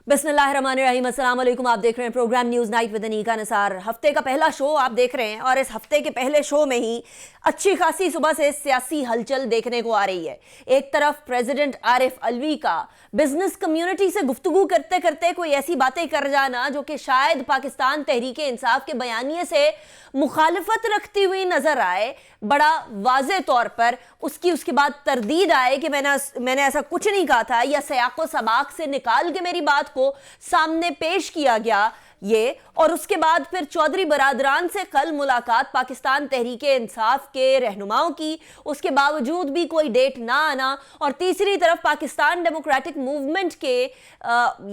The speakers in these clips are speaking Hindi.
बिस्मिल्लाहिर्रहमानिर्रहीम, अस्सलाम वालेकुम। आप देख रहे हैं program news night with Anika Nisar. हफ्ते का पहला शो आप देख रहे हैं और इस हफ्ते के पहले शो में ही अच्छी खासी सुबह से सियासी हलचल देखने को आ रही है। एक तरफ प्रेसिडेंट आरिफ अलवी का बिजनेस कम्युनिटी से गुफ्तगू करते करते कोई ऐसी बातें कर जाना जो कि शायद पाकिस्तान तहरीक इंसाफ के बयानिए से मुखालफत रखती हुई नजर आए, बड़ा वाज़े तौर पर उसके बाद तरदीद आए कि मैंने ऐसा कुछ नहीं कहा था, या सयाको सबाक से निकाल के मेरी बात को सामने पेश किया गया ये। और उसके बाद फिर चौधरी बरादरान से कल मुलाकात पाकिस्तान तहरीक इंसाफ के रहनुमाओं की, उसके बावजूद भी कोई डेट ना आना। और तीसरी तरफ पाकिस्तान डेमोक्रेटिक मूवमेंट के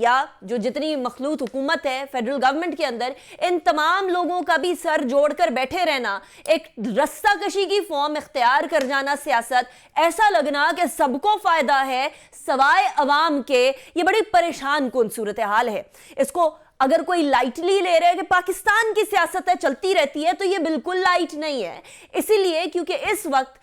या जो जितनी मखलूत हुकूमत है फेडरल गवर्नमेंट के अंदर, इन तमाम लोगों का भी सर जोड़कर बैठे रहना, एक रस्सा कशी की फॉर्म इख्तियार कर जाना सियासत, ऐसा लगना कि सबको फायदा है सवाए अवाम के। ये बड़ी परेशान कुन सूरत हाल है। इसको अगर कोई लाइटली ले रहे हैं कि पाकिस्तान की सियासत है चलती रहती है, तो ये बिल्कुल लाइट नहीं है। इसीलिए क्योंकि इस वक्त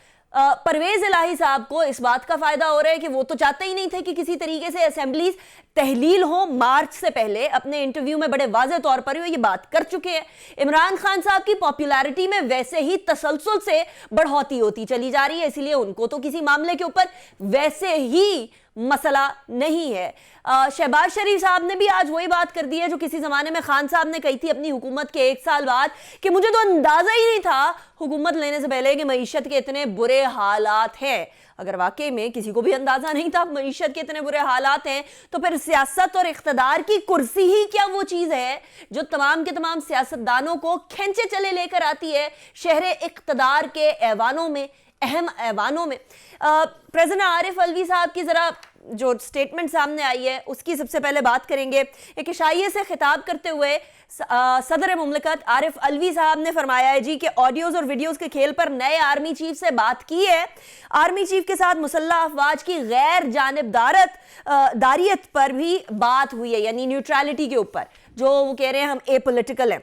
परवेज इलाही साहब को इस बात का फायदा हो रहा है कि वो तो चाहते ही नहीं थे कि किसी तरीके से असेंबलीज तहलील हो मार्च से पहले। अपने इंटरव्यू में बड़े वाज़े तौर पर ये बात कर चुके हैं। इमरान खान साहब की पॉपुलैरिटी में वैसे ही तसलसल से बढ़ोतरी होती चली जा रही है, इसीलिए उनको तो किसी मामले के ऊपर वैसे ही मसला नहीं है। शहबाज शरीफ साहब ने भी आज वही बात कर दी है जो किसी जमाने में खान साहब ने कही थी अपनी हुकूमत के 1 साल बाद, कि मुझे तो अंदाजा ही नहीं था हुकूमत लेने से पहले कि मईशत के इतने बुरे हालात हैं। अगर वाकई में किसी को भी अंदाजा नहीं था मईशत के इतने बुरे हालात हैं, तो फिर सियासत और इख्तदार की कुर्सी ही क्या वो चीज है जो तमाम के तमाम सियासतदानों को खींचे चले लेकर आती है शहर इख्तदार के ऐवानों में, अहम ऐवानों में। प्रेसिडेंट आरिफ अलवी साहब की जरा जो स्टेटमेंट सामने आई है उसकी सबसे पहले बात करेंगे। एक इशाइये से खिताब करते हुए सदर मुमलिकत आरिफ अलवी साहब ने फरमाया है जी कि ऑडियोज और वीडियोस के खेल पर नए आर्मी चीफ से बात की है। आर्मी चीफ के साथ मुसल्लह अफवाज की गैर जानिबदारियत पर भी बात हुई है, यानी न्यूट्रलिटी के ऊपर, जो वो कह रहे हैं हम एपॉलिटिकल हैं।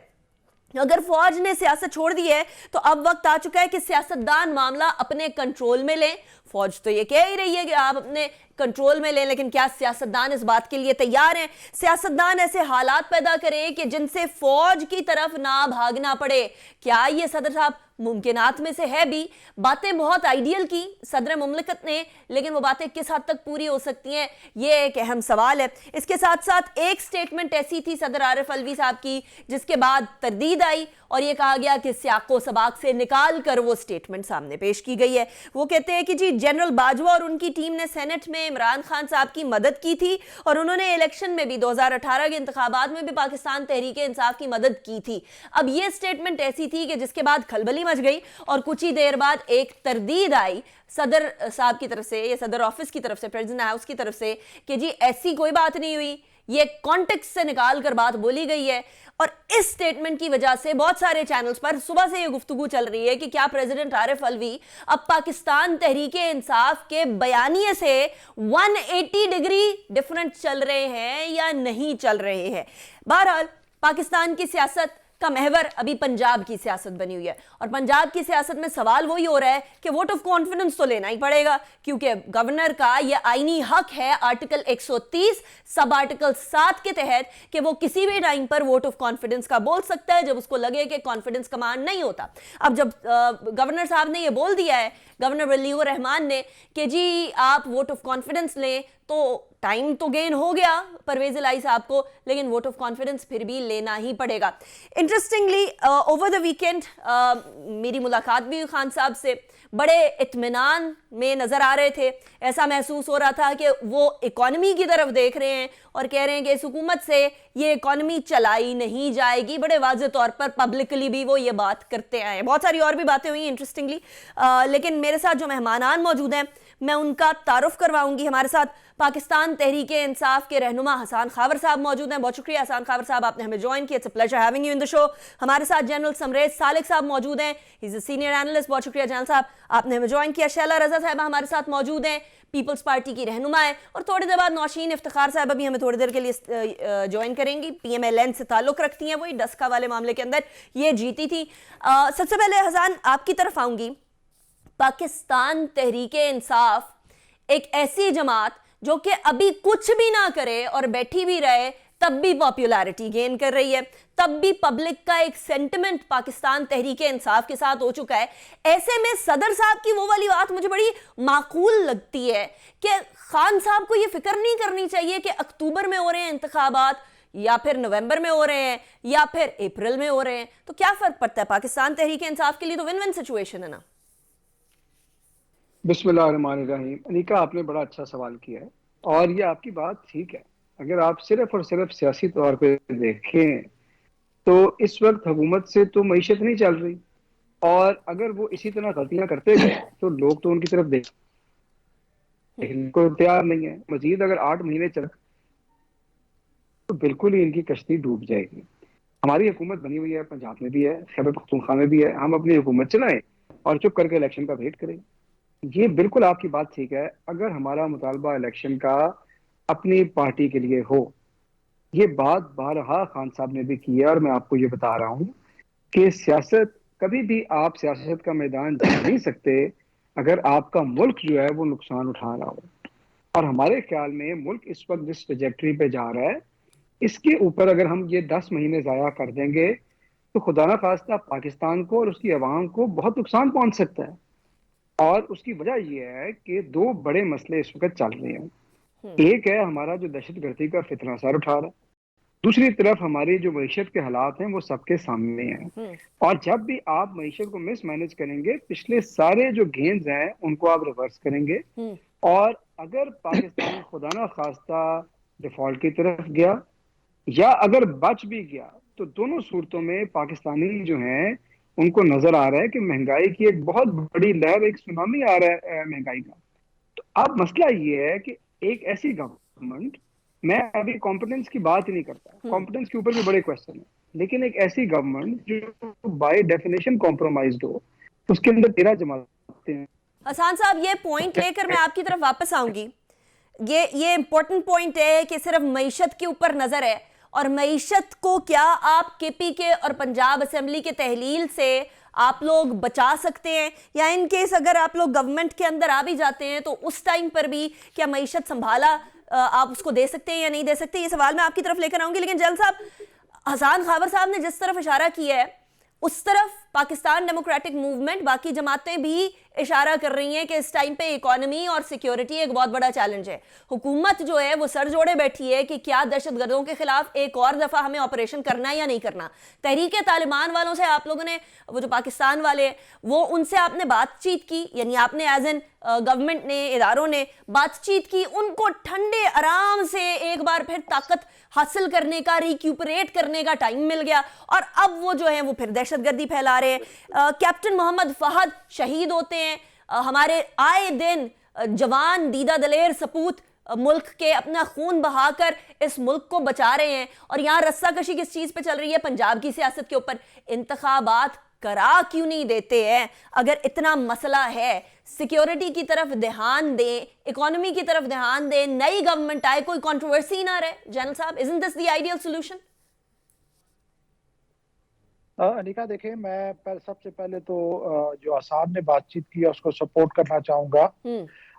अगर फौज ने सियासत छोड़ दी है तो अब वक्त आ चुका है कि सियासतदान मामला अपने कंट्रोल में लें। फौज तो ये कह ही रही है कि आप अपने कंट्रोल में लें, लेकिन क्या सियासतदान इस बात के लिए तैयार हैं? सियासतदान ऐसे हालात पैदा करें कि जिनसे फौज की तरफ ना भागना पड़े। क्या ये सदर साहब मुमकिनात में से है भी? बातें बहुत आइडियल की सदर मुमलिकत ने, लेकिन वो बातें किस हद तक पूरी हो सकती हैं, ये एक अहम सवाल है। इसके साथ साथ एक स्टेटमेंट ऐसी थी सदर आरिफ अलवी साहब की जिसके बाद तरदीद आई और ये कहा गया कि सियाको सबाक से निकाल कर वो स्टेटमेंट सामने पेश की गई है। वो कहते हैं कि जी जनरल बाजवा और उनकी टीम ने सेनेट में इमरान खान साहब की मदद की थी और उन्होंने इलेक्शन में भी 2018 के इंतखाबात में भी पाकिस्तान तहरीक इंसाफ की मदद की थी। अब ये स्टेटमेंट ऐसी थी कि जिसके बाद खलबली मच गई और कुछ ही देर बाद एक तरदीद आई सदर साहब की तरफ से, या सदर ऑफिस की तरफ से, प्रेसिडेंट हाउस की तरफ से, कि जी ऐसी कोई बात नहीं हुई, ये कॉन्टेक्स्ट से निकाल कर बात बोली गई है। और इस स्टेटमेंट की वजह से बहुत सारे चैनल्स पर सुबह से ये गुफ्तगू चल रही है कि क्या प्रेसिडेंट आरिफ अलवी अब पाकिस्तान तहरीक इंसाफ के बयानिए से 180 डिग्री डिफरेंट चल रहे हैं या नहीं चल रहे हैं। बहरहाल पाकिस्तान की सियासत का महवर अभी पंजाब की सियासत बनी हुई है और पंजाब की सियासत में सवाल वही हो रहा है कि वोट ऑफ कॉन्फिडेंस तो लेना ही पड़ेगा, क्योंकि गवर्नर का यह आईनी हक है आर्टिकल 130 सब आर्टिकल 7 के तहत कि वो किसी भी टाइम पर वोट ऑफ कॉन्फिडेंस का बोल सकता है जब उसको लगे कि कॉन्फिडेंस कमांड नहीं होता। अब जब गवर्नर साहब ने यह बोल दिया है, गवर्नर वलीउर रहमान ने, कि जी आप वोट ऑफ कॉन्फिडेंस लें, तो टाइम तो गेन हो गया परवेज इलाही साहब को, लेकिन वोट ऑफ कॉन्फिडेंस फिर भी लेना ही पड़ेगा। इंटरेस्टिंगली ओवर द वीकेंड मेरी मुलाकात भी खान साहब से, बड़े इत्मीनान में नजर आ रहे थे। ऐसा महसूस हो रहा था कि वो इकोनॉमी की तरफ देख रहे हैं और कह रहे हैं कि इस हुकूमत से ये इकोनॉमी चलाई नहीं जाएगी। बड़े वाज़े तौर पर पब्लिकली भी वो ये बात करते आए। बहुत सारी और भी बातें हुई इंटरेस्टिंगली, लेकिन मेरे साथ जो मेहमानान मौजूद हैं मैं उनका तारुफ करवाऊंगी। हमारे साथ पाकिस्तान तहरीक इंसाफ के रहनुमा हसन खावर साहब मौजूद हैं। बहुत शुक्रिया हसन खावर साहब, आपने हमें ज्वाइन किया। It's a pleasure having you in the show. हमारे साथ जनरल समरेज सालिक साहब मौजूद हैं, he is a senior analyst. बहुत शुक्रिया जनरल साहब, आपने हमें ज्वाइन किया। शैला रजा साहब हमारे साथ मौजूद हैं, पीपल्स पार्टी की रहनुमा है। और थोड़ी देर बाद नौशीन इफ्तिखार साहब भी हमें थोड़ी देर के लिए ज्वाइन करेंगी। PMLN से ताल्लुक रखती हैं, वही डस्का वाले मामले के अंदर ये जीती थी। सबसे पहले हसन आपकी तरफ आऊंगी। पाकिस्तान तहरीक इंसाफ एक ऐसी जमात जो कि अभी कुछ भी ना करे और बैठी भी रहे तब भी पॉपुलैरिटी गेन कर रही है, तब भी पब्लिक का एक सेंटिमेंट पाकिस्तान तहरीके इंसाफ के साथ हो चुका है। ऐसे में सदर साहब की वो वाली बात मुझे बड़ी माकूल लगती है कि खान साहब को ये फिक्र नहीं करनी चाहिए कि अक्टूबर में हो रहे हैं इंतखाबात या फिर नवंबर में हो रहे हैं या फिर अप्रैल में हो रहे हैं, तो क्या फर्क पड़ता है? पाकिस्तान तहरीके इंसाफ के लिए तो विन विन सिचुएशन है ना। बिस्मिल्लाहिर्रहमानिर्रहीम। अनिका, आपने बड़ा अच्छा सवाल किया है और ये आपकी बात ठीक है। अगर आप सिर्फ और सिर्फ सियासी तौर पे देखें तो इस वक्त हुकूमत से तो मईशत नहीं चल रही, और अगर वो इसी तरह गलतियां करते गए तो लोग तो उनकी तरफ देखने को तैयार नहीं है। मजीद अगर 8 महीने चल तो बिल्कुल ही इनकी कश्ती डूब जाएगी। हमारी हुकूमत बनी हुई है, पंजाब में भी है, खैबर पख्तूनख्वा में भी है। हम अपनी हुकूमत चलाएं और चुप करके इलेक्शन का वेट करें। ये बिल्कुल आपकी बात ठीक है। अगर हमारा मुतालबा इलेक्शन का अपनी पार्टी के लिए हो, ये बात बारहा खान साहब ने भी की है और मैं आपको ये बता रहा हूँ कि सियासत कभी भी आप सियासत का मैदान जीत नहीं सकते अगर आपका मुल्क जो है वो नुकसान उठा रहा हो। और हमारे ख्याल में मुल्क इस वक्त जिस ट्रजेक्टरी पे जा रहा है, इसके ऊपर अगर हम ये 10 महीने ज़ाया कर देंगे तो खुदा ना खास्ता पाकिस्तान को और उसकी आवाम को बहुत नुकसान पहुंच सकता है। और उसकी वजह यह है कि दो बड़े मसले इस वक्त चल रहे हैं। एक है हमारा जो दहशतगर्दी का फितना सर उठा रहा है, दूसरी तरफ हमारी जो मईशत के हालात हैं वो सबके सामने हैं। और जब भी आप मईशत को मिसमैनेज करेंगे, पिछले सारे जो गेन्स हैं उनको आप रिवर्स करेंगे। और अगर पाकिस्तान खुदा ना खास्ता डिफॉल्ट की तरफ गया या अगर बच भी गया, तो दोनों सूरतों में पाकिस्तानी जो हैं उनको नजर आ रहा है कि महंगाई की एक बहुत बड़ी लहर, एक सुनामी आ रहा है महंगाई का। तो अब मसला ये है कि एक ऐसी गवर्नमेंट, मैं अभी कॉम्पिटेंस की बात ही नहीं करता, कॉम्पिटेंस के ऊपर भी बड़े क्वेश्चन है, लेकिन एक ऐसी गवर्नमेंट जो बाय डेफिनेशन कॉम्प्रोमाइज्ड हो, उसके अंदर 13 जमातें हैं। हसन साहब, ये पॉइंट लेकर मैं आपकी तरफ वापस आऊंगी। ये इंपॉर्टेंट पॉइंट है कि सिर्फ मईशत के ऊपर नजर है, और मईशत को क्या आप केपी के और पंजाब असेंबली के तहलील से आप लोग बचा सकते हैं, या इन केस अगर आप लोग गवर्नमेंट के अंदर आ भी जाते हैं तो उस टाइम पर भी क्या मईशत संभाला आप उसको दे सकते हैं या नहीं दे सकते? ये सवाल मैं आपकी तरफ लेकर आऊंगी। लेकिन जल साहब, हसन खाबर साहब ने जिस तरफ इशारा किया है उस तरफ पाकिस्तान डेमोक्रेटिक मूवमेंट, बाकी जमातें भी इशारा कर रही हैं कि इस टाइम पे इकोनॉमी और सिक्योरिटी एक बहुत बड़ा चैलेंज है। हुकूमत जो है वो सर जोड़े बैठी है कि क्या दहशतगर्दों के खिलाफ एक और दफा हमें ऑपरेशन करना है या नहीं करना। तहरीके तालिबान वालों से आप लोगों ने, वो जो पाकिस्तान वाले, वो उनसे आपने बातचीत की, यानी आपने एज एन गवर्नमेंट ने, इदारों ने बातचीत की, उनको ठंडे आराम से एक बार फिर ताकत हासिल करने का, रिक्यूपरेट करने का टाइम मिल गया, और अब वो जो है वो फिर दहशतगर्दी फैला रहे हैं। कैप्टन मोहम्मद फहद शहीद होते हैं, हमारे आए दिन जवान दीदा दलेर सपूत मुल्क के अपना खून बहाकर इस मुल्क को बचा रहे हैं, और यहां रस्साकशी किस चीज पे चल रही है? पंजाब की सियासत के ऊपर। इंतखाबात करा क्यों नहीं देते हैं? अगर इतना मसला है, सिक्योरिटी की तरफ ध्यान दें, इकोनॉमी की तरफ ध्यान दें, नई गवर्नमेंट आए, कोई कंट्रोवर्सी ना रहे। जनरल साहब, isn't this the ideal solution? Anika, देखें, मैं सबसे पहले तो जो आसान ने बातचीत की है उसको सपोर्ट करना चाहूंगा।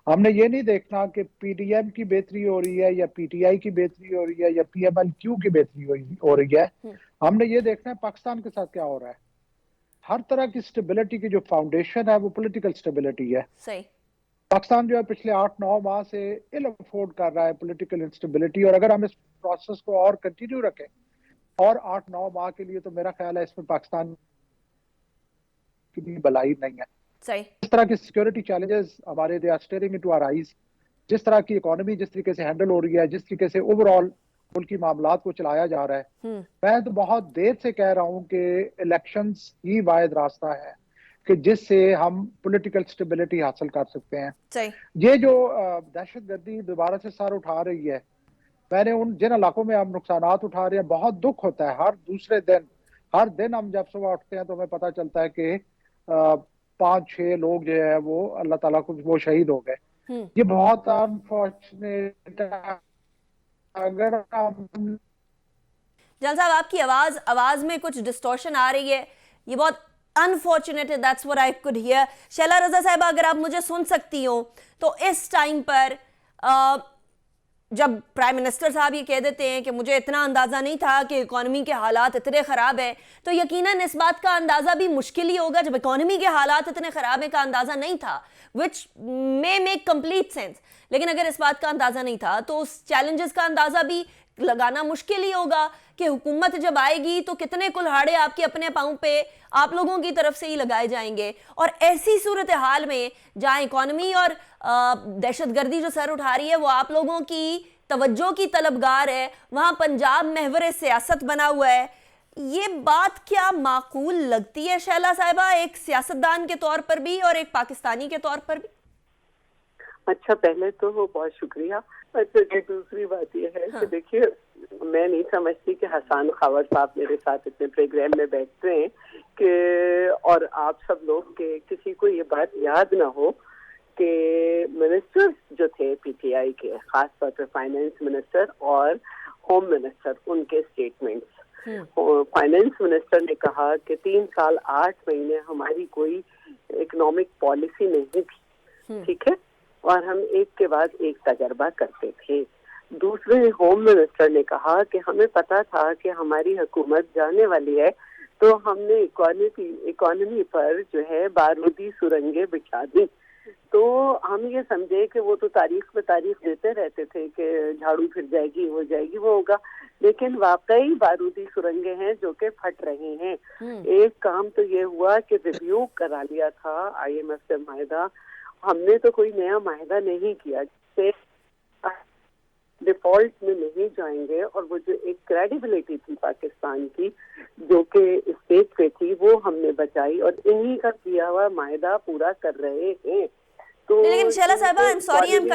हमने ये नहीं देखना कि पीडीएम की बेहतरी हो रही है या पीटीआई की बेहतरी हो रही है या पीएमएलक्यू की बेहतरी हो रही है। हमने ये देखना है पाकिस्तान के साथ क्या हो रहा है। हर तरह की स्टेबिलिटी की जो फाउंडेशन है वो पॉलिटिकल स्टेबिलिटी है। सही। पाकिस्तान जो है पिछले 8-9 माह से इल अफोर्ड कर रहा है पॉलिटिकल इंस्टेबिलिटी, और अगर हम इस प्रोसेस को और कंटिन्यू रखें और 8-9 माह के लिए, तो मेरा ख्याल है इसमें पाकिस्तान की भी भलाई नहीं है। सही। इस तरह की सिक्योरिटी चैलेंजेस हमारे they are staring into our eyes. जिस तरह की इकोनॉमी जिस तरीके से हैंडल हो रही है, जिस तरीके से ओवरऑल मुल्क की मामलात को चलाया जा रहा है, मैं तो बहुत देर से कह रहा हूं कि इलेक्शंस ही वाहिद रास्ता है कि जिससे हम पॉलिटिकल स्टेबिलिटी हासिल कर सकते हैं। सही। ये जो दहशतगर्दी दोबारा से सर उठा रही है, मैंने उन जिन इलाकों में हम नुकसानात उठा रहे हैं, बहुत दुख होता है। हर दूसरे दिन, हर दिन हम जब सुबह उठते हैं तो हमें पता चलता है कि 5-6 लोग जो है वो अल्लाह ताला को वो शहीद हो गए। ये बहुत अनफॉर्चुनेट है। अगर हम जल साहब, आपकी आवाज में कुछ डिस्टॉर्शन आ रही है, ये बहुत अनफॉर्चुनेट है। That's what I could hear. Shaila Raza साहिबा, अगर आप मुझे सुन सकती हो तो इस टाइम पर जब प्राइम मिनिस्टर साहब ये कह देते हैं कि मुझे इतना अंदाज़ा नहीं था कि इकॉनमी के हालात इतने ख़राब हैं, तो यकीनन इस बात का अंदाज़ा भी मुश्किल ही होगा जब इकॉनमी के हालात इतने ख़राब हैं का अंदाज़ा नहीं था, विच मे मेक कंप्लीट सेंस। लेकिन अगर इस बात का अंदाज़ा नहीं था तो उस चैलेंजेस का अंदाज़ा भी लगाना मुश्किल ही होगा कि हुकूमत जब आएगी तो कितने कुल्हाड़े आपके अपने पाँव पे आप लोगों की तरफ से ही लगाए जाएंगे। और ऐसी सूरत हाल में जहाँ इकॉनमी और दहशतगर्दी जो सर उठा रही है वो आप लोगों की तवज्जो की तलबगार है, वहाँ पंजाब महवर सियासत बना हुआ है, ये बात क्या माकूल लगती है शैला साहिबा, एक सियासतदान के तौर पर भी और एक पाकिस्तानी के तौर पर भी? अच्छा, पहले तो बहुत शुक्रिया। अच्छा, दूसरी बात यह है कि देखिए, मैं नहीं समझती कि हसन खावर साहब मेरे साथ इतने प्रोग्राम में बैठते हैं कि और आप सब लोग के किसी को ये बात याद ना हो कि मिनिस्टर्स जो थे पीटीआई के, खास तौर पर फाइनेंस मिनिस्टर और होम मिनिस्टर, उनके स्टेटमेंट्स। फाइनेंस मिनिस्टर ने कहा कि 3 साल 8 महीने हमारी कोई इकोनॉमिक पॉलिसी नहीं थी, ठीक है, और हम एक के बाद एक तजर्बा करते थे। दूसरे होम मिनिस्टर ने कहा कि हमें पता था कि हमारी हुकूमत जाने वाली है, तो हमने इकोनॉमी पर जो है बारूदी सुरंगें बिछा दी। तो हम ये समझे कि वो तो तारीख पे तारीख देते रहते थे कि झाड़ू फिर जाएगी, हो जाएगी, वो होगा, लेकिन वाकई बारूदी सुरंगें हैं जो कि फट रही हैं। एक काम तो ये हुआ कि रिव्यू करा लिया था IMF से माहिदा, हमने तो कोई नया माहिदा नहीं किया जिससे डिफॉल्ट में नहीं जाएंगे, और वो जो एक क्रेडिबिलिटी थी पाकिस्तान की जो कि स्टेज पे थी वो हमने बचाई, और इन्हीं का किया हुआ माहिदा पूरा कर रहे हैं। तो लेकिन शैला साहिबा, I am sorry, I am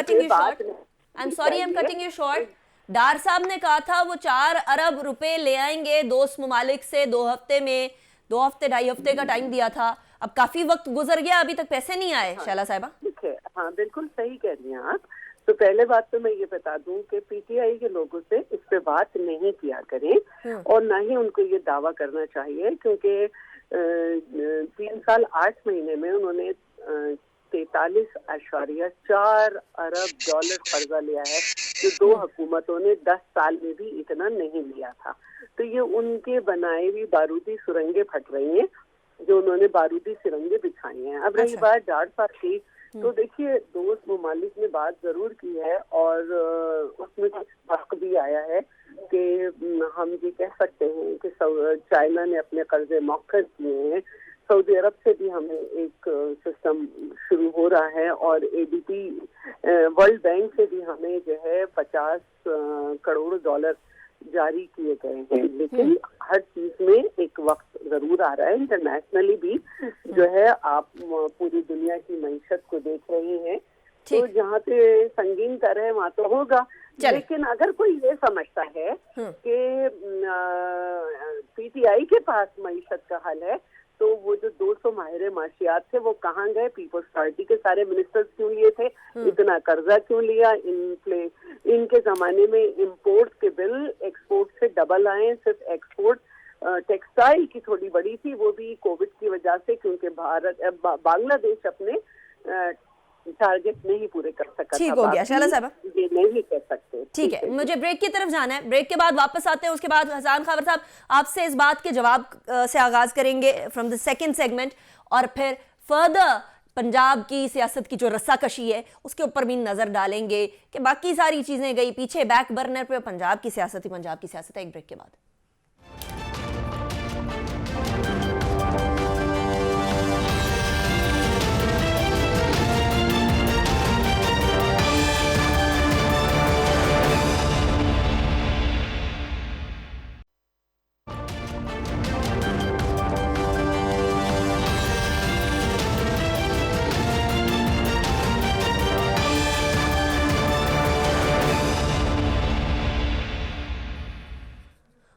cutting you short. Dar साहब ने कहा था वो 4 अरब रुपए ले आएंगे दोस्त ममालिक से 2 हफ्ते में, 2 हफ्ते 2.5 हफ्ते का टाइम दिया था, अब काफी वक्त गुजर गया, अभी तक पैसे नहीं आए। शैला साहिबा, ठीक है, हाँ बिल्कुल सही कह रही हैं आप। तो पहले बात तो मैं ये बता दूं कि पीटीआई के लोगों से इस पे बात नहीं किया करें और ना ही उनको ये दावा करना चाहिए, क्योंकि 3 साल 8 महीने में उन्होंने 43.4 अरब डॉलर कर्जा लिया है, जो 2 हुकूमतों ने 10 साल में भी इतना नहीं लिया था। तो ये उनके बनाए हुई बारूदी सुरंगें फट रही हैं, जो उन्होंने बारूदी सुरंगें बिछाई हैं। अब रही बात डार साहब की, तो देखिए दोस्त ममालिक ने बात जरूर की है और उसमें कुछ फर्क भी आया है कि हम ये कह सकते हैं कि चाइना ने अपने कर्जे मौखर किए हैं, सऊदी अरब से भी हमें एक सिस्टम शुरू हो रहा है, और ADB वर्ल्ड बैंक से भी हमें जो है 50 करोड़ डॉलर जारी किए गए हैं। लेकिन हर चीज में एक वक्त जरूर आ रहा है, इंटरनेशनली भी जो है आप पूरी दुनिया की मईशत को देख रहे हैं, तो जहाँ पे संगीन कर है वहाँ तो होगा। लेकिन अगर कोई ये समझता है कि पीटीआई के पास मईशत का हल है, तो वो जो 200 माहिर माशियात थे वो कहाँ गए? पीपल्स पार्टी के सारे मिनिस्टर्स क्यों लिए थे? इतना कर्जा क्यों लिया? इनके जमाने में इंपोर्ट के बिल एक्सपोर्ट से डबल आए, सिर्फ एक्सपोर्ट टेक्सटाइल की थोड़ी बड़ी थी, वो भी कोविड की वजह से, क्योंकि बांग्लादेश अपने टारगेट नहीं पूरे कर सका। ठीक हो गया शैला साहब, ये नहीं कह सकते। ठीक है, मुझे ब्रेक की तरफ जाना है, ब्रेक के बाद वापस आते हैं। उसके बाद हसन खावर साहब आपसे इस बात के जवाब से आगाज करेंगे फ्रॉम द सेकंड सेगमेंट, और फिर फर्दर पंजाब की सियासत की जो रस्साकशी है उसके ऊपर भी नजर डालेंगे कि बाकी सारी चीजें गई पीछे बैक बर्नर पे, पंजाब की सियासत ही पंजाब की सियासत है। एक ब्रेक के बाद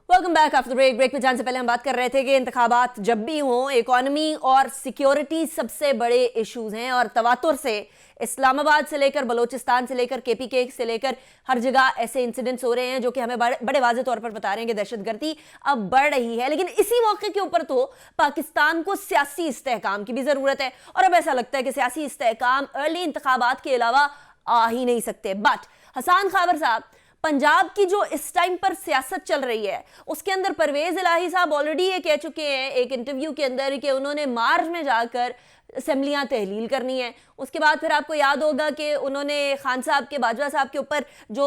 welcome back after break. Break पे जाने से पहले हम बात कर रहे थे कि इंतखाबात जब भी हों, इकोनॉमी और सिक्योरिटी सबसे बड़े इश्यूज हैं, और तवातुर से इस्लामाबाद से लेकर बलोचिस्तान से लेकर KPK से लेकर हर जगह ऐसे इंसिडेंट्स हो रहे हैं जो कि हमें बड़े वाज़ेह तौर पर बता रहे हैं कि दहशतगर्दी अब बढ़ रही है। लेकिन इसी मौके के ऊपर तो पाकिस्तान को सियासी इस्तेहकाम की भी ज़रूरत है, और अब ऐसा लगता है कि सियासी इस्तेहकाम अर्ली इंतखाबात के अलावा आ ही नहीं सकते। बट हसान खावर साहब, पंजाब की जो इस टाइम पर सियासत चल रही है उसके अंदर परवेज इलाही साहब ऑलरेडी ये कह चुके हैं एक इंटरव्यू के अंदर कि उन्होंने मार्च में जाकर असेंबलियां तहलील करनी है। उसके बाद फिर आपको याद होगा कि उन्होंने खान साहब के, बाजवा साहब के ऊपर जो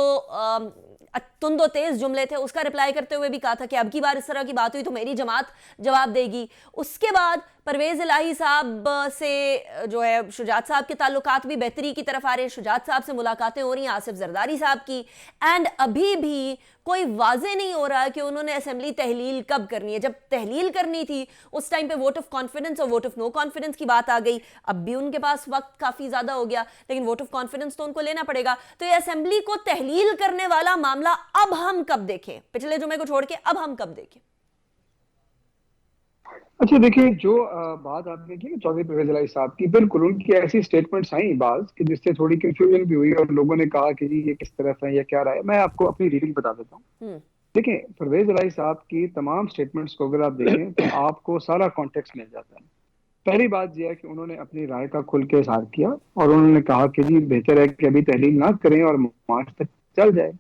तुंदो तेज जुमले थे उसका रिप्लाई करते हुए भी कहा था कि अब की बार इस तरह की बात हुई तो मेरी जमात जवाब देगी। उसके बाद परवेज इलाही साहब से जो है शुजात साहब के ताल्लुकात भी बेहतरी की तरफ आ रहे हैं, शुजात साहब से मुलाकातें हो रही हैं, आसिफ जरदारी साहब की, एंड अभी भी कोई वाजे नहीं हो रहा कि उन्होंने असेंबली तहलील कब करनी है। जब तहलील करनी थी उस टाइम पे वोट ऑफ कॉन्फिडेंस और वोट ऑफ नो कॉन्फिडेंस की बात आ गई। अब भी उनके पास वक्त काफी ज्यादा हो गया, लेकिन वोट ऑफ कॉन्फिडेंस तो उनको लेना पड़ेगा। तो ये असेंबली को तहलील करने वाला मामला अब हम कब देखें, पिछले जुमे को छोड़ के अब हम कब देखें? अच्छा देखिए, जो बात आपने की चौधरी परवेज इलाही साहब की, बिल्कुल उनकी ऐसी स्टेटमेंट्स आई बाज कि जिससे थोड़ी कंफ्यूजन भी हुई और लोगों ने कहा कि जी ये किस तरफ है या क्या रहा है। मैं आपको अपनी रीडिंग बता देता हूँ। देखिए, परवेज इलाही साहब की तमाम स्टेटमेंट्स को अगर आप देखें तो आपको सारा कॉन्टेक्स्ट मिल जाता है। पहली बात यह है कि उन्होंने अपनी राय का खुल के इजहार किया और उन्होंने कहा कि जी बेहतर है कि अभी तहलील ना करें और मार्च तक चल जाए,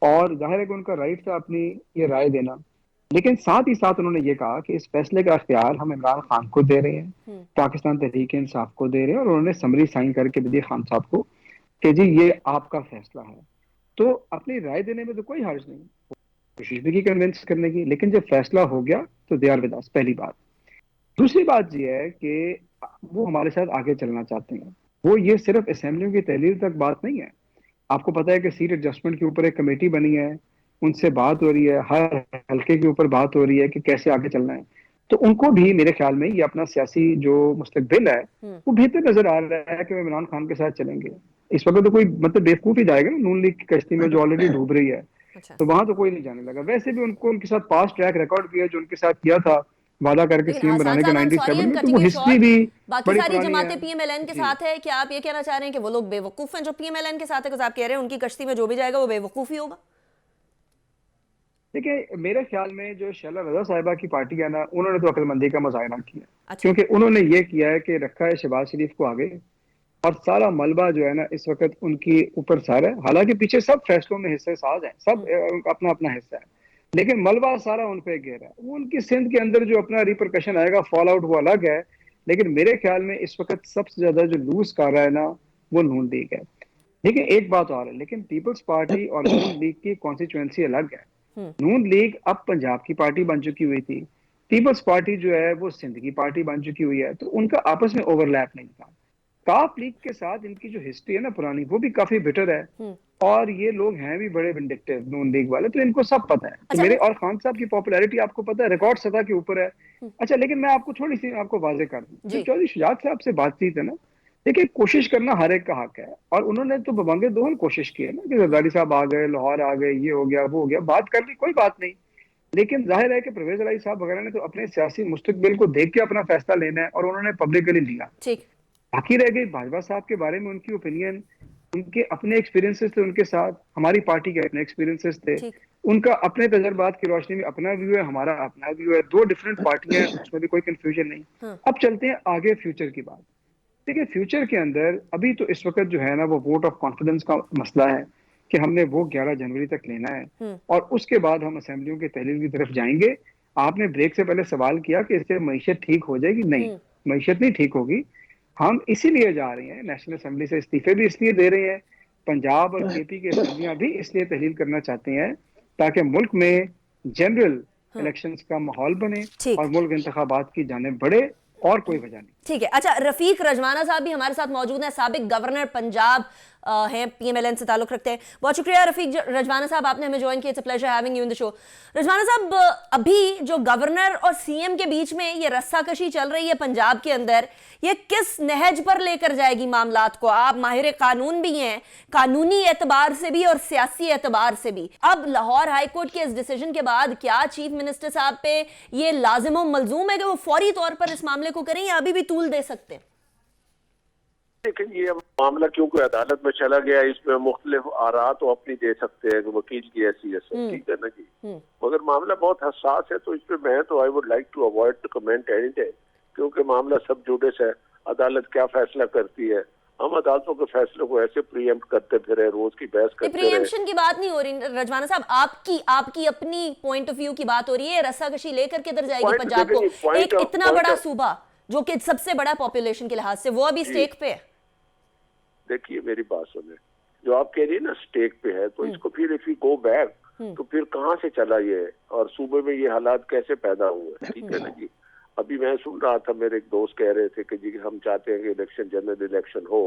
और जाहिर है कि उनका राइट था अपनी ये राय देना। लेकिन साथ ही साथ उन्होंने ये कहा कि इस फैसले का अख्तियार हम इमरान खान को दे रहे हैं, पाकिस्तान तहरीक इंसाफ को दे रहे हैं, और उन्होंने समरी साइन करके दे दी खान साहब को कि जी ये आपका फैसला है। तो अपनी राय देने में तो कोई हर्ज नहीं, कोशिश भी की कन्विंस करने की, लेकिन जब फैसला हो गया तो दे आर विद अस, पहली बात। दूसरी बात यह है कि वो हमारे साथ आगे चलना चाहते हैं। वो ये सिर्फ असेंबलियों की तहलील तक बात नहीं है। आपको पता है कि सीट एडजस्टमेंट के ऊपर एक कमेटी बनी है, उनसे बात हो रही है, हर हल्के के ऊपर बात हो रही है कि कैसे आगे चलना है। तो उनको भी मेरे ख्याल में ये अपना सियासी जो मुस्तकबिल है वो बेहतर नजर आ रहा है कि वो इमरान खान के साथ चलेंगे। इस वक्त तो कोई मतलब बेवकूफ ही जाएगा ना नून लीग की कश्ती में जो ऑलरेडी डूब रही है। तो वहां तो कोई नहीं जाने लगा। वैसे भी उनको उनके साथ पास्ट ट्रैक रिकॉर्ड भी है, जो उनके साथ किया था वादा करके सीएम बनाने के 97 में, तो वो हिस्ट्री भी बाकी सारी जमातें पीएमएलएन के साथ है। क्या आप ये कहना चाह रहे हैं कि वो लोग बेवकूफ हैं जो पीएमएलएन के साथ है? आप कह रहे हैं उनकी कश्ती में जो भी जाएगा वो बेवकूफ ही होगा। देखिए, मेरे ख्याल में जो शैला रजा साहिबा की पार्टी है ना, उन्होंने तो अक्लमंदी का मुजाहरा किया। अच्छा। क्योंकि उन्होंने ये किया है कि रखा है शहबाज शरीफ को आगे, और सारा मलबा जो है ना इस वक्त उनकी ऊपर सारा है। हालांकि पीछे सब फैसलों में हिस्से साज है, सब अपना अपना हिस्सा है, लेकिन मलबा सारा उन पे घेरा है। वो उनकी सिंध के अंदर जो अपना रिपरकशन आएगा, फॉल आउट, वो अलग है। लेकिन मेरे ख्याल में इस वक्त सबसे ज्यादा जो लूज कर रहा है ना वो नून लीग है। लेकिन एक बात और है, लेकिन पीपल्स पार्टी और नून लीग की कॉन्स्टिट्यूएंसी अलग है। नून लीग अब पंजाब की पार्टी बन चुकी हुई थी, पीपल्स पार्टी जो है वो सिंध की पार्टी बन चुकी हुई है, तो उनका आपस में ओवरलैप नहीं था। काफ लीग के साथ इनकी जो हिस्ट्री है ना पुरानी, वो भी काफी बिटर है, और ये लोग हैं भी बड़े विंडिक्टिव नून लीग वाले, तो इनको सब पता है। तो मेरे और खान साहब की पॉपुलैरिटी आपको पता है रिकॉर्ड सतह के ऊपर है। अच्छा, लेकिन मैं आपको थोड़ी सी आपको वाजे कर दूं, चौधरी शुजात साहब से बातचीत है ना, देखिए कोशिश करना हर एक का हक है, और उन्होंने तो बबंगे दोहन कोशिश की है ना कि जरदारी साहब आ गए, लाहौर आ गए, ये हो गया वो हो गया, बात कर ली, कोई बात नहीं। लेकिन जाहिर है कि परवेज इलाही साहब वगैरह ने तो अपने सियासी मुस्तकबिल को देख के अपना फैसला लेना है, और उन्होंने पब्लिकली लिया। बाकी रह गई बाजवा साहब के बारे में उनकी ओपिनियन, उनके अपने एक्सपीरियंसेस थे उनके साथ, हमारी पार्टी के अपने एक्सपीरियंसेस थे, उनका अपने तजर्बात की रोशनी में अपना व्यू है, हमारा अपना व्यू है, दो डिफरेंट पार्टियां हैं, उसमें भी कोई कंफ्यूजन नहीं। अब चलते हैं आगे फ्यूचर की बात। देखिए, फ्यूचर के अंदर अभी तो इस वक्त जो है ना वो वोट ऑफ कॉन्फिडेंस का मसला है कि हमने वो 11 जनवरी तक लेना है, और उसके बाद हम असेंबलियों की तहलील की तरफ जाएंगे। आपने ब्रेक से पहले सवाल किया कि इससे मईशत ठीक हो जाएगी, नहीं, मईशत नहीं ठीक होगी। हम इसीलिए जा रहे हैं, नेशनल असेंबली से इस्तीफे भी इसलिए दे रहे हैं, पंजाब और केपी के असेंबलियां भी इसलिए तहलील करना चाहते हैं ताकि मुल्क में जनरल इलेक्शंस का माहौल बने और मुल्क इंतखाबात की जानिब बढ़े, और कोई वजह नहीं। ठीक है। अच्छा, रफीक रजवाना साहब भी हमारे साथ मौजूद हैं, साबिक गवर्नर पंजाब हैं, पीएमएलएन से ताल्लुक रखते हैं। बहुत शुक्रिया रफीक रजवाना साहब, आपने हमें ज्वाइन किया। It's a pleasure having you in the show. Rizwana साहब, अभी जो गवर्नर और सीएम के बीच में ये रस्साकशी चल रही है पंजाब के अंदर, ये किस नहज पर लेकर जाएगी मामलात को? आप माहिर कानून भी हैं, कानूनी एतबार से भी और सियासी एतबार से भी। अब लाहौर हाईकोर्ट के इस डिसीजन के बाद क्या चीफ मिनिस्टर साहब पे ये लाजिम व मलजूम है कि वो फौरी तौर पर इस मामले को करें, या अभी भी तूल दे सकते हैं? लेकिन ये मामला क्योंकि अदालत में चला गया, इसमें मुख्तलिफ आरा तो अपनी दे सकते हैं कि वकील की हैसियत से, ठीक है ना जी, मगर मामला बहुत हसास है, तो इस पे मैं तो I would like to avoid to comment any time, क्योंकि मामला सब जुडिस है, अदालत क्या फैसला करती है, हम अदालतों के फैसलों को ऐसे प्रीएम्प्ट करते फिरे, रोज की बहस करते रहे। प्रीएम्प्शन की बात नहीं हो रही रजवाना साहब, आपकी अपनी पॉइंट ऑफ व्यू की बात हो रही है। रस्साकशी लेकर किधर जाएगी पंजाब को? एक इतना बड़ा सूबा जो कि सबसे बड़ा पॉपुलेशन के लिहाज से, वो अभी स्टेक पे है। देखिए मेरी बात सुने, जो आप कह रही है ना स्टेक पे है, तो इसको फिर इफ यू गो बैक तो फिर कहाँ से चला ये, और सूबे में ये हालात कैसे पैदा हुए? ठीक है ना जी। अभी मैं सुन रहा था, मेरे एक दोस्त कह रहे थे कि जी हम चाहते हैं कि इलेक्शन, जनरल इलेक्शन हो।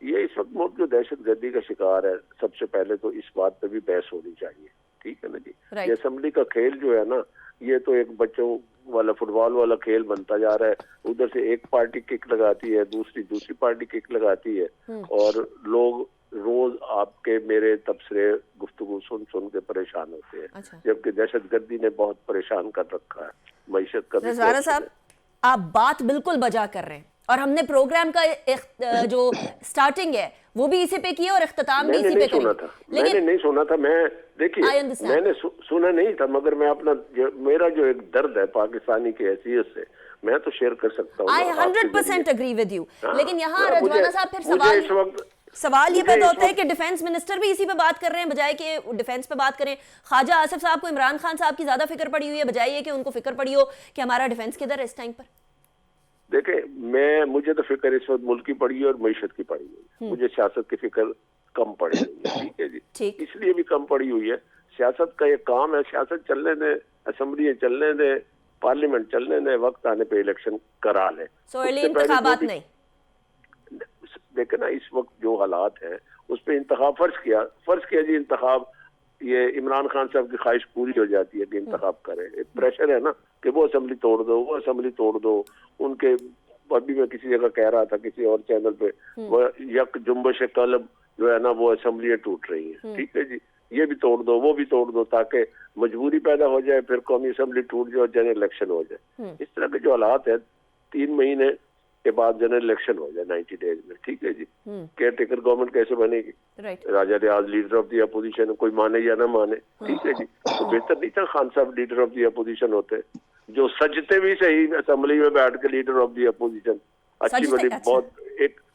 ये इस वक्त मुल्क जो दहशतगर्दी का शिकार है, सबसे पहले तो इस बात पे भी बहस होनी चाहिए। ठीक है ना जी। ये असेंबली का खेल जो है ना, ये तो एक बच्चों वाला फुटबॉल वाला खेल बनता जा रहा है। उधर से एक पार्टी किक लगाती है, दूसरी पार्टी किक लगाती है, और लोग रोज आपके मेरे तबसरे गुफ्तगू सुन के परेशान होते हैं। अच्छा। जबकि दहशतगर्दी ने बहुत परेशान कर रखा है, मईशत का भी। रज़वाना साहब, आप बात बिल्कुल बजा कर रहे हैं, और हमने प्रोग्राम का जो स्टार्टिंग है वो भी इसी पे किया और इख्तिताम भी इसी पे करेंगे। मैंने नहीं सुना था। मैं देखिए मैंने सुना नहीं था, मगर मैं अपना मेरा जो एक दर्द है पाकिस्तानी की हैसियत से, मैं तो शेयर कर सकता हूँ। I 100% agree with you। लेकिन यहाँ रज़वाना साहब फिर सवाल ये पैदा होता है कि डिफेंस मिनिस्टर भी इसी पे बात कर रहे हैं, बजाय कि डिफेंस पे बात करें। ख्वाजा आसिफ साहब को इमरान खान साहब की ज्यादा फिक्र पड़ी हुई है, बजाय ये कि उनको फिक्र पड़ी हो कि हमारा डिफेंस किधर है इस टाइम पर। देखें, मुझे तो फिक्र इस वक्त मुल्क की पड़ी है और मईशत की पड़ी हुई है। मुझे सियासत की फिक्र कम पड़ी हुई है। ठीक है जी, इसलिए भी कम पड़ी हुई है। सियासत का ये काम है, सियासत चलने दें, असेंबली चलने दें, पार्लियामेंट चलने दें, वक्त आने पे इलेक्शन करा लें। इंतखाबात नहीं। देखे ना इस वक्त जो हालात हैं उस पर इंतखाब फर्ज किया जी, इंतखाब ये इमरान खान साहब की ख्वाहिश पूरी हो जाती है कि इंतखाब करें। एक प्रेशर है ना कि वो असेंबली तोड़ दो, वो असेंबली तोड़ दो। उनके अभी मैं किसी जगह कह रहा था किसी और चैनल पे, वो यक जुम्बश कलब जो है ना वो असेंबलियां टूट रही है। ठीक है जी, ये भी तोड़ दो, वो भी तोड़ दो, ताकि मजबूरी पैदा हो जाए, फिर कौमी असेंबली टूट जाए और जनरल इलेक्शन हो जाए। इस तरह के जो हालात है, 3 महीने के बाद जनरल इलेक्शन हो जाए 90 डेज में। ठीक है जी। केयर टेकर गवर्नमेंट कैसे बनेगी? राजा रियाज लीडर ऑफ द अपोजिशन, कोई माने या ना माने। ठीक है जी। तो बेहतर नहीं था खान साहब लीडर ऑफ द अपोजिशन होते, जो सजते भी सही असेंबली में बैठ के लीडर ऑफ द अपोजिशन, अच्छी बड़ी बहुत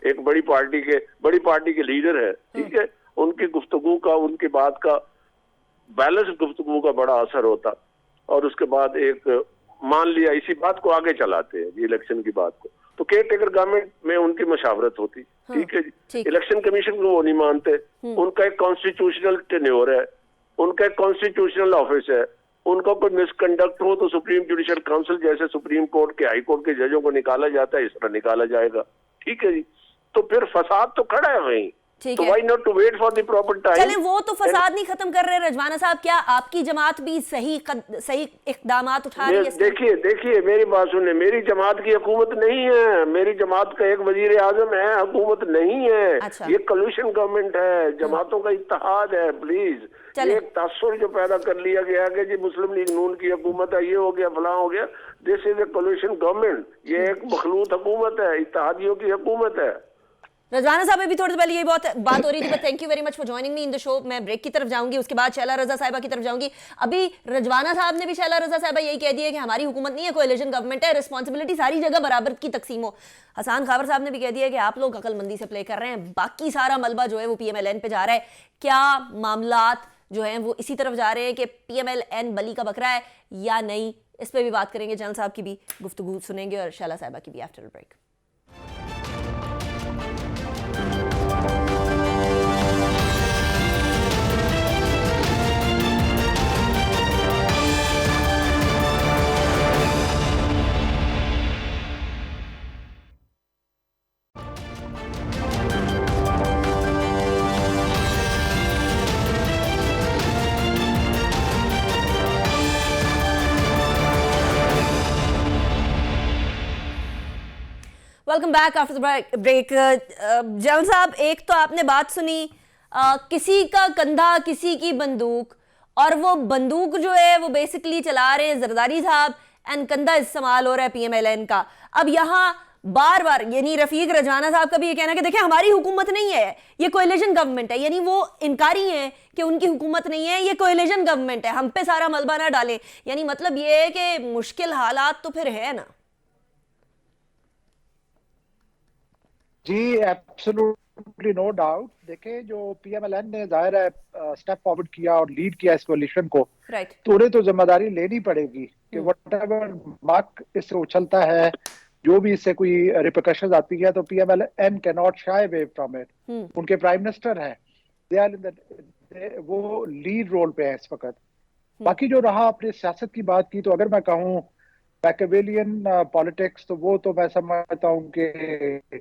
एक बड़ी पार्टी के लीडर है। ठीक है, उनकी गुफ्तगू का, उनकी बात का, बैलेंस गुफ्तगू का बड़ा असर होता, और उसके बाद एक मान लिया इसी बात को आगे चलाते हैं इलेक्शन की बात को, तो केयर टेकर गवर्नमेंट में उनकी मशावरत होती। ठीक है जी। इलेक्शन कमीशन को वो नहीं मानते, उनका एक कॉन्स्टिट्यूशनल टेन्योर है, उनका एक कॉन्स्टिट्यूशनल ऑफिस है। उनका कोई मिसकंडक्ट हो तो सुप्रीम जुडिशियल काउंसिल जैसे सुप्रीम कोर्ट के, हाई कोर्ट के जजों को निकाला जाता है, इस तरह निकाला जाएगा। ठीक है जी। तो फिर फसाद तो खड़ा है वहीं, तो why not to wait for the proper time. चलें, वो तो फसाद नहीं खत्म कर रहे रजवाना साहब, क्या आपकी जमात भी सही इक़दामात उठा रही है? देखिए मेरी बात सुनिए, मेरी जमात की हुकूमत नहीं है, मेरी जमात का एक वजीर आजम है, हुकूमत नहीं है। अच्छा। ये कॉलिशन गवर्नमेंट है, जमातों का इत्तेहाद है। प्लीज, ये एक तासुर जो पैदा कर लिया गया कि जी मुस्लिम लीग नून की हुकूमत है, ये हो गया, फलां हो गया। This is a coalition government, ये एक मखलूत हुकूमत है, इत्तेहादियों की हुकूमत है। रज़वाना साहब अभी थोड़ी देर पहले यही बात हो रही थी, but thank you very much for joining me in the show. मैं ब्रेक की तरफ जाऊंगी, उसके बाद शैला रजा साहिबा की तरफ जाऊंगी। अभी रजवाना साहब ने भी, शैला रजा साहिबा यही कह दिया कि हमारी हुकूमत नहीं है, कोएलिशन गवर्नमेंट है, रिस्पॉन्सिबिलिटी सारी जगह बराबर की तकसीम हो। हसान खावर साहब ने भी कह दिया कि आप लोग अकलमंदी से प्ले कर रहे हैं, बाकी सारा मलबा जो है वो PMLN पे जा रहा है। क्या मामलात जो हैं वो इसी तरफ जा रहे हैं कि PMLN बली का बकरा है या नहीं? इस पर भी बात करेंगे। जनरल साहब की भी गुफ्तगू सुनेंगे और शैला साहिबा की भी after break. Welcome back after the break. General साहब, एक तो आपने बात सुनी, किसी का कंधा किसी की बंदूक, और वो बंदूक जो है वो बेसिकली चला रहे हैं जरदारी साहब, एंड कंधा इस्तेमाल हो रहा है PMLN का। अब यहाँ बार बार यानी रफीक रजवाना साहब का भी ये कहना कि देखिए हमारी हुकूमत नहीं है, ये कोएलिशन गवर्नमेंट है, यानी वो इनकारी हैं कि उनकी हुकूमत नहीं है, ये कोएलिशन गवर्नमेंट है, हम पे सारा मलबा ना डालें। यानी मतलब ये है कि मुश्किल हालात तो फिर है ना। जी, एब्सोल्युटली नो डाउट। देखिए, जो पीएमएलएन ने जाहिर है स्टेप फॉरवर्ड किया और लीड किया इस कोalition को, राइट। तो उन्हें तो जिम्मेदारी लेनी पड़ेगी कि व्हाटएवर मक इससे उछलता है, जो भी इससे कोई रिपरकशंस आती है, तो PMLN can not shy away from it. उनके प्राइम मिनिस्टर हैं, दे आर इन द, वो लीड रोल पे है इस वक्त। बाकी जो रहा अपनी सियासत की बात की, तो अगर मैं कहूँ मैकियावेलियन पॉलिटिक्स, तो वो तो मैं समझता हूँ कि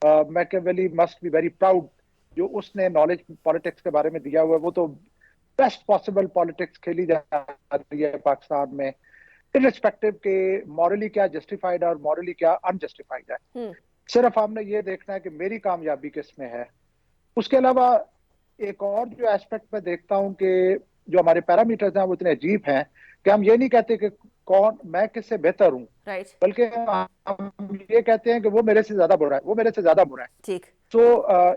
Machiavelli must be very proud. जो उसने नॉलेज पॉलिटिक्स के बारे में दिया हुआ है, वो तो बेस्ट पॉसिबल पॉलिटिक्स खेली जा रही है पाकिस्तान में, इररिस्पेक्टिव के मॉरली क्या जस्टिफाइड है और मॉरली क्या अनजस्टिफाइड है। सिर्फ हमने ये देखना है कि मेरी कामयाबी किस में है। उसके अलावा एक और जो एस्पेक्ट में देखता हूँ कि जो हमारे पैरामीटर्स हैं वो इतने अजीब हैं कि हम ये नहीं कहते कि कौन मैं किससे बेहतर हूँ, बल्कि हम ये कहते हैं कि वो मेरे से ज्यादा बुरा है, वो मेरे से ज्यादा बुरा है। ठीक। तो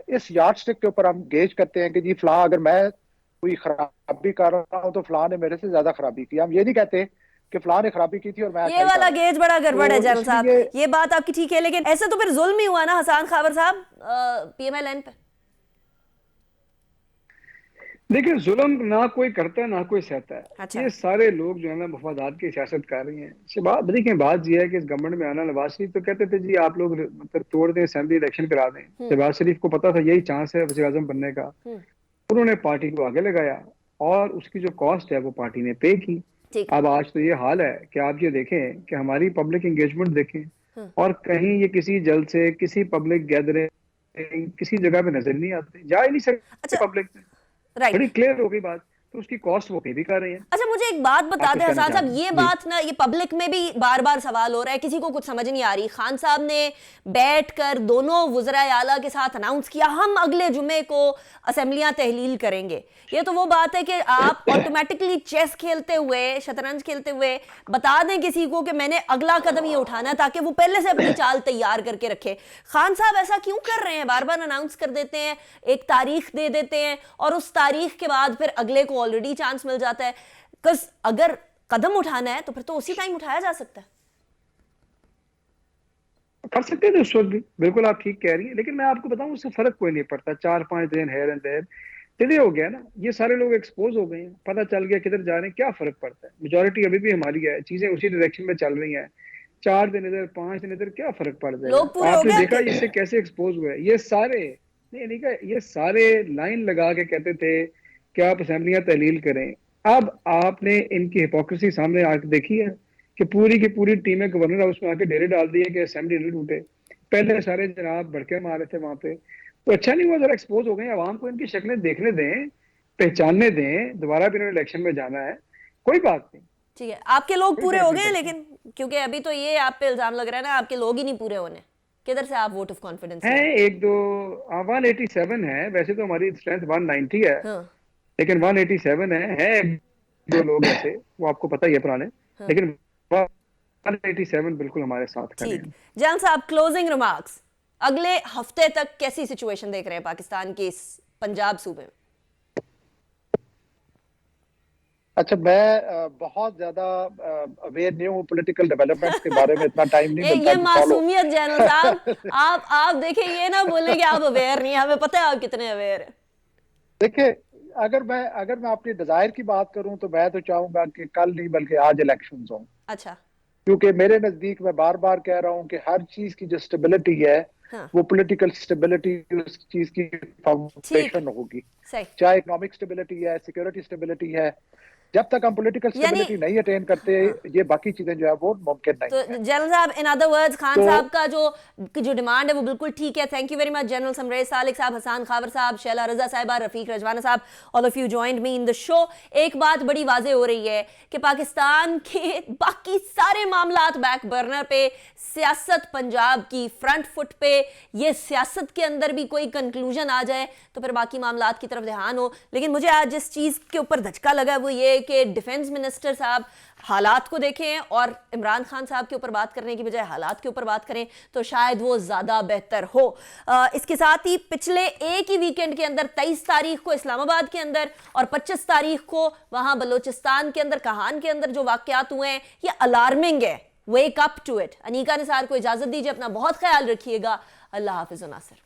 इस यार्डस्टिक के ऊपर हम गेज करते हैं कि जी फलां अगर मैं कोई खराबी कर रहा हूँ तो फलां ने मेरे से ज्यादा खराबी की। हम ये नहीं कहते कि फलां ने खराबी की थी और मैं ये वाला गेज बड़ा गड़बड़ है जनरल साहब। ये बात आपकी ठीक है, लेकिन ऐसे तो फिर जुल्म ही हुआ ना हसन खावर साहब पीएमएलएन पे। देखिए, जुल्म ना कोई करता है ना कोई सहता है। अच्छा। ये सारे लोग जो है ना मफादात की सियासत कर रही हैं। देखिए, बात ये है कि इस गवर्नमेंट में आना, नवाज शरीफ तो कहते थे जी आप लोग मतलब तोड़ दें, असेंबली इलेक्शन करा दें। नवाज शरीफ को पता था यही चांस है वज़ीर आज़म बनने का। उन्होंने पार्टी को आगे लगाया और उसकी जो कॉस्ट है वो पार्टी ने पे की। अब आज तो ये हाल है कि आप ये देखें कि हमारी पब्लिक एंगेजमेंट देखें और कहीं ये किसी जलसे, किसी पब्लिक गैदरिंग, किसी जगह पे नजर नहीं आते, जा ही नहीं सकते पब्लिक में। राइट। बड़ी क्लियर हो गई बात, तो उसकी कॉस्ट वो पे भी कर रही है। अच्छा, मुझे एक बात बता दें हसन साहब, ये बात ना ये पब्लिक में भी बार बार सवाल हो रहा है, किसी को कुछ समझ नहीं आ रही। खान साहब ने बैठकर दोनों वज़राए आला के साथ अनाउंस किया हम अगले जुमे को असेंबलियां तहलील करेंगे। ये तो वो बात है कि आप ऑटोमेटिकली चेस खेलते हुए, शतरंज खेलते हुए बता दें किसी को कि मैंने अगला कदम ये उठाना है, ताकि वो पहले से अपनी चाल तैयार करके रखे। खान साहब ऐसा क्यों कर रहे हैं? बार बार अनाउंस कर देते हैं, एक तारीख दे देते हैं और उस तारीख के बाद फिर अगले को ऑलरेडी चांस मिल जाता है। कस अगर कदम उठाना है तो फिर तो उसी टाइम उठाया जा सकता है। कर सकते थे उस वक्त भी, बिल्कुल आप ठीक कह रही हैं, लेकिन मैं आपको बताऊं उससे फर्क कोई नहीं पड़ता। 4-5 दिन हेयर एंड देयर डिले हो गया ना, ये सारे लोग एक्सपोज हो गए हैं, पता चल गया किधर जा रहे हैं, क्या फर्क पड़ता है। मेजोरिटी अभी भी हमारी है, चीजें उसी डायरेक्शन में चल रही हैं। 4 दिन इधर 5 दिन इधर क्या फर्क पड़ जाएगा। आपने देखा इससे कैसे एक्सपोज हुए ये सारे। नहीं का ये सारे लाइन लगा के कहते थे कि आप असेंबलियां तहलील करें। अब आपने इनकी हिपोक्रेसी सामने आके देखी है कि पूरी की पूरी टीमें गवर्नर हाउस में आके डेरे डाल दिए कि असेंबली नहीं टूटे। पहले सारे जनाब भड़के मारे थे वहां पे, तो अच्छा नहीं हुआ जरा एक्सपोज हो गए। आवाम को इनकी शक्लें देखने दें, पहचानने दें, दोबारा भी इन्होंने इलेक्शन में जाना है, कोई बात नहीं। ठीक है, आपके लोग पूरे हो गए हैं, लेकिन क्योंकि अभी तो ये आप पे इल्जाम लग रहा है ना आपके लोग ही नहीं पूरे होने, किधर से आप वोट ऑफ कॉन्फिडेंस है? 1-2 187 है, वैसे तो हमारी स्ट्रेंथ 190 है। हाँ। लेकिन 187 है 2 लोग ऐसे, वो आपको पता ही है पुराने। हाँ। लेकिन 187 बिल्कुल हमारे साथ खड़े हैं। जनरल साहब, क्लोजिंग रिमार्क्स, अगले हफ्ते तक कैसी सिचुएशन देख रहे हैं पाकिस्तान के इस पंजाब सूबे में? अच्छा, मैं बहुत ज्यादा अवेयर नहीं हूँ पॉलिटिकल डेवलपमेंट्स के बारे में, इतना टाइम नहीं मिलता। ये मासूमियत जनरल साहब, आप देखिए ये ना बोले कि आप अवेयर नहीं, हमें पता है आप कितने अवेयर हैं। देखिए, अगर मैं अपनी डिजायर की बात करूं तो मैं तो चाहूंगा कि कल नहीं बल्कि आज इलेक्शंस हों। अच्छा। क्योंकि मेरे नजदीक मैं बार बार कह रहा हूं कि हर चीज की जो स्टेबिलिटी है, हाँ। वो पॉलिटिकल स्टेबिलिटी उस चीज की फाउंडेशन होगी। चाहे इकोनॉमिक स्टेबिलिटी है, सिक्योरिटी स्टेबिलिटी है, जब तक हम पॉलिटिकल स्टेबिलिटी नहीं अटेन करते, ये बाकी चीजें जो है वो मुमकिन नहीं है। तो जनरल साहब, इन अदर वर्ड्स, खान साहब का जो डिमांड है वो बिल्कुल ठीक है। Thank you very much general Samrez Salik साहब, हसन खावर साहब, शैला रजा साहिबा, रफीक रजवाना साहब, all of you joined me in the show. एक बात बड़ी वाजे हो रही है कि पाकिस्तान के बाकी सारे मामलात बैक बर्नर पे, सियासत पंजाब की फ्रंट फुट पे, ये सियासत के अंदर भी कोई कंक्लूजन आ जाए तो फिर बाकी मामलात की तरफ ध्यान हो। लेकिन मुझे आज जिस चीज के ऊपर धचका लगा वो ये कि डिफेंस मिनिस्टर साहब हालात को देखें और इमरान खान साहब के ऊपर बात करने की बजाय हालात के ऊपर बात करें तो शायद वो ज्यादा बेहतर हो। इसके साथ ही पिछले एक ही वीकेंड के अंदर 23 तारीख को इस्लामाबाद के अंदर और 25 तारीख को वहां बलोचिस्तान के अंदर, कहान के अंदर जो वाकयात हुए हैं ये अलार्मिंग है। Wake up to it. Anika Nisar को इजाजत दीजिए, अपना बहुत ख्याल रखिएगा। अल्लाह हाफिज़ नासिर।